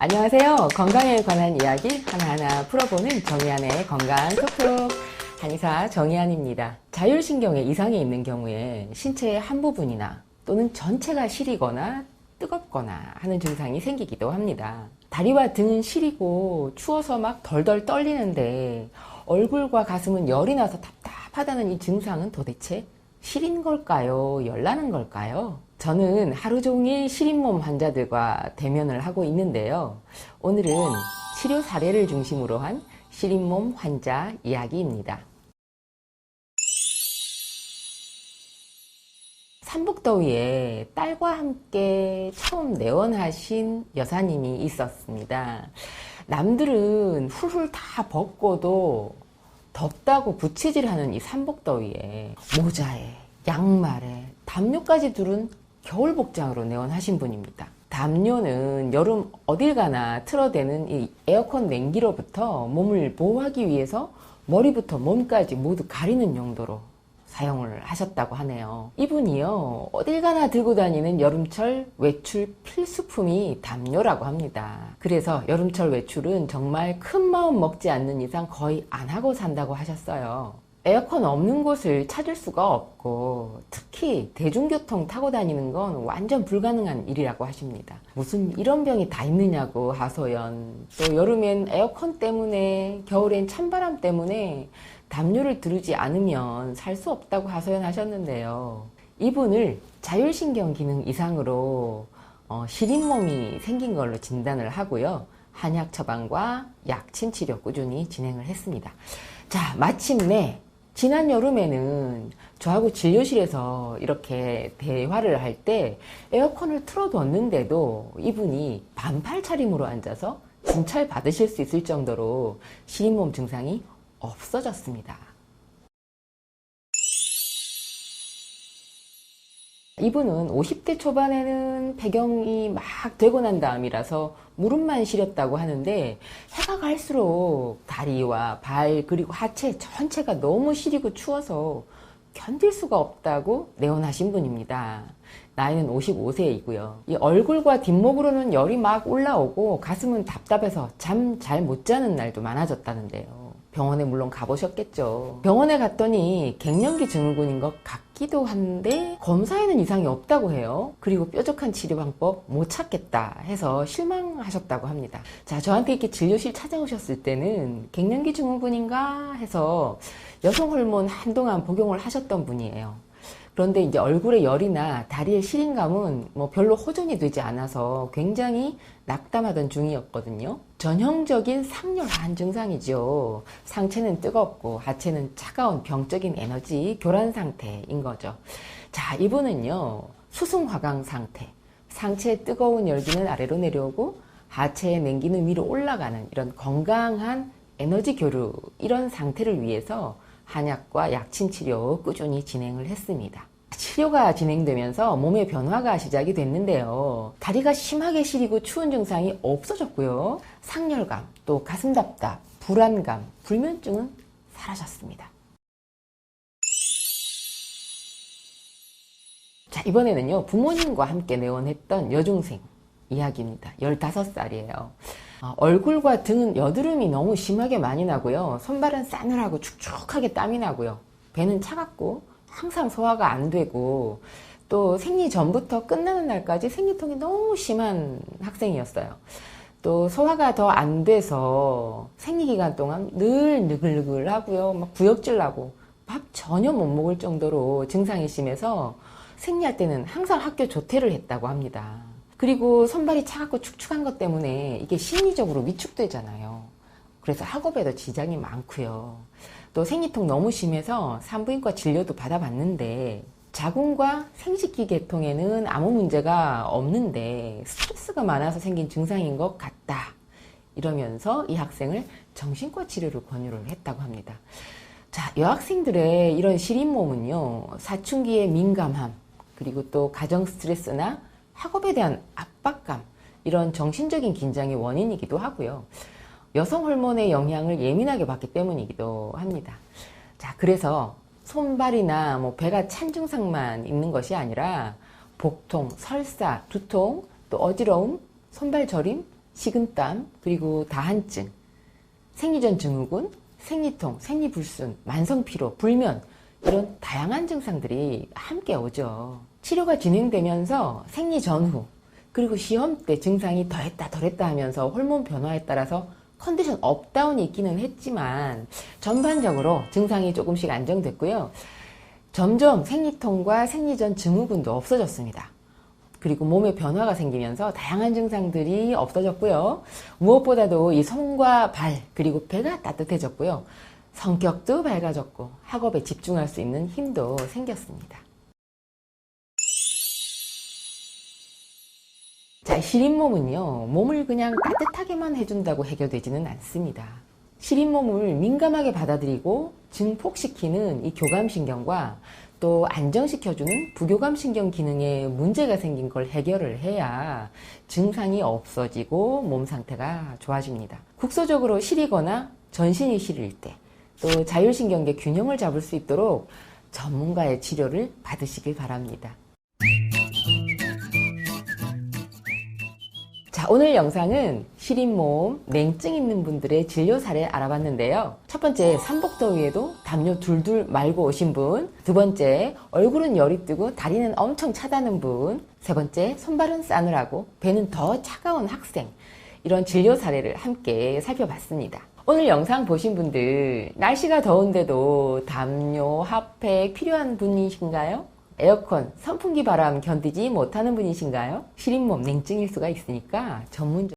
안녕하세요. 건강에 관한 이야기 하나하나 풀어보는 정의안의 건강 톡톡 한의사 정의안입니다. 자율신경에 이상이 있는 경우에 신체의 한 부분이나 또는 전체가 시리거나 뜨겁거나 하는 증상이 생기기도 합니다. 다리와 등은 시리고 추워서 막 덜덜 떨리는데 얼굴과 가슴은 열이 나서 답답하다는 이 증상은 도대체 시린 걸까요? 열나는 걸까요? 저는 하루 종일 시린 몸 환자들과 대면을 하고 있는데요. 오늘은 치료 사례를 중심으로 한 시린 몸 환자 이야기입니다. 삼복더위에 딸과 함께 처음 내원하신 여사님이 있었습니다. 남들은 훌훌 다 벗고도 덥다고 부채질하는 이 삼복더위에 모자에 양말에 담요까지 두른 겨울 복장으로 내원하신 분입니다. 담요는 여름 어딜 가나 틀어대는 이 에어컨 냉기로부터 몸을 보호하기 위해서 머리부터 몸까지 모두 가리는 용도로 사용을 하셨다고 하네요. 이분이요, 어딜 가나 들고 다니는 여름철 외출 필수품이 담요라고 합니다. 그래서 여름철 외출은 정말 큰 마음 먹지 않는 이상 거의 안 하고 산다고 하셨어요. 에어컨 없는 곳을 찾을 수가 없고 특히 대중교통 타고 다니는 건 완전 불가능한 일이라고 하십니다. 무슨 이런 병이 다 있느냐고 하소연. 또 여름엔 에어컨 때문에, 겨울엔 찬바람 때문에 담요를 두르지 않으면 살 수 없다고 하소연하셨는데요. 이분을 자율신경 기능 이상으로 시린 몸이 생긴 걸로 진단을 하고요. 한약 처방과 약침 치료 꾸준히 진행을 했습니다. 자, 마침내 지난 여름에는 저하고 진료실에서 이렇게 대화를 할 때 에어컨을 틀어뒀는데도 이분이 반팔 차림으로 앉아서 진찰 받으실 수 있을 정도로 시린 몸 증상이 없어졌습니다. 이분은 50대 초반에는 폐경이 막 되고 난 다음이라서 무릎만 시렸다고 하는데 해가 갈수록 다리와 발 그리고 하체 전체가 너무 시리고 추워서 견딜 수가 없다고 내원하신 분입니다. 나이는 55세이고요. 이 얼굴과 뒷목으로는 열이 막 올라오고 가슴은 답답해서 잠 잘 못 자는 날도 많아졌다는데요. 병원에 물론 가보셨겠죠. 병원에 갔더니 갱년기 증후군인 것 같기도 한데 검사에는 이상이 없다고 해요. 그리고 뾰족한 치료 방법 못 찾겠다 해서 실망하셨다고 합니다. 자, 저한테 이렇게 진료실 찾아오셨을 때는 갱년기 증후군인가 해서 여성 호르몬 한동안 복용을 하셨던 분이에요. 그런데 이제 얼굴에 열이나 다리의 시린감은 별로 호전이 되지 않아서 굉장히 낙담하던 중이었거든요. 전형적인 상열한 증상이죠. 상체는 뜨겁고 하체는 차가운 병적인 에너지 교란 상태인 거죠. 자, 이분은요, 수승화강 상태. 상체의 뜨거운 열기는 아래로 내려오고 하체의 냉기는 위로 올라가는 이런 건강한 에너지 교류, 이런 상태를 위해서 한약과 약침 치료 꾸준히 진행을 했습니다. 치료가 진행되면서 몸의 변화가 시작이 됐는데요. 다리가 심하게 시리고 추운 증상이 없어졌고요. 상열감, 또 가슴 답답, 불안감, 불면증은 사라졌습니다. 자, 이번에는요, 부모님과 함께 내원했던 여중생 이야기입니다. 15살이에요. 얼굴과 등은 여드름이 너무 심하게 많이 나고요. 손발은 싸늘하고 축축하게 땀이 나고요. 배는 차갑고 항상 소화가 안 되고 또 생리 전부터 끝나는 날까지 생리통이 너무 심한 학생이었어요. 또 소화가 더 안 돼서 생리 기간 동안 늘 느글느글하고요. 막 구역질 나고 밥 전혀 못 먹을 정도로 증상이 심해서 생리할 때는 항상 학교 조퇴를 했다고 합니다. 그리고 손발이 차갑고 축축한 것 때문에 이게 심리적으로 위축되잖아요. 그래서 학업에도 지장이 많고요. 또 생리통 너무 심해서 산부인과 진료도 받아봤는데 자궁과 생식기 계통에는 아무 문제가 없는데 스트레스가 많아서 생긴 증상인 것 같다. 이러면서 이 학생을 정신과 치료를 권유를 했다고 합니다. 자, 여학생들의 이런 시린 몸은요, 사춘기의 민감함, 그리고 또 가정 스트레스나 학업에 대한 압박감, 이런 정신적인 긴장의 원인이기도 하고요. 여성 호르몬의 영향을 예민하게 받기 때문이기도 합니다. 자, 그래서 손발이나 배가 찬 증상만 있는 것이 아니라 복통, 설사, 두통, 또 어지러움, 손발 저림, 식은땀, 그리고 다한증, 생리전 증후군, 생리통, 생리불순, 만성피로, 불면 이런 다양한 증상들이 함께 오죠. 치료가 진행되면서 생리 전후 그리고 시험 때 증상이 더했다 덜했다 하면서 호르몬 변화에 따라서 컨디션 업다운이 있기는 했지만 전반적으로 증상이 조금씩 안정됐고요. 점점 생리통과 생리전 증후군도 없어졌습니다. 그리고 몸에 변화가 생기면서 다양한 증상들이 없어졌고요. 무엇보다도 이 손과 발 그리고 배가 따뜻해졌고요. 성격도 밝아졌고 학업에 집중할 수 있는 힘도 생겼습니다. 자, 시린몸은요, 몸을 그냥 따뜻하게만 해준다고 해결되지는 않습니다. 시린몸을 민감하게 받아들이고 증폭시키는 이 교감신경과 또 안정시켜주는 부교감신경 기능에 문제가 생긴 걸 해결을 해야 증상이 없어지고 몸 상태가 좋아집니다. 국소적으로 시리거나 전신이 시릴 때, 또 자율신경계 균형을 잡을 수 있도록 전문가의 치료를 받으시길 바랍니다. 자, 오늘 영상은 시린몸, 냉증 있는 분들의 진료 사례 알아봤는데요. 첫 번째, 삼복더위에도 담요 둘둘 말고 오신 분. 두 번째, 얼굴은 열이 뜨고 다리는 엄청 차다는 분. 세 번째, 손발은 싸늘하고 배는 더 차가운 학생. 이런 진료 사례를 함께 살펴봤습니다. 오늘 영상 보신 분들, 날씨가 더운데도 담요, 핫팩 필요한 분이신가요? 에어컨, 선풍기 바람 견디지 못하는 분이신가요? 시린몸, 냉증일 수가 있으니까 전문적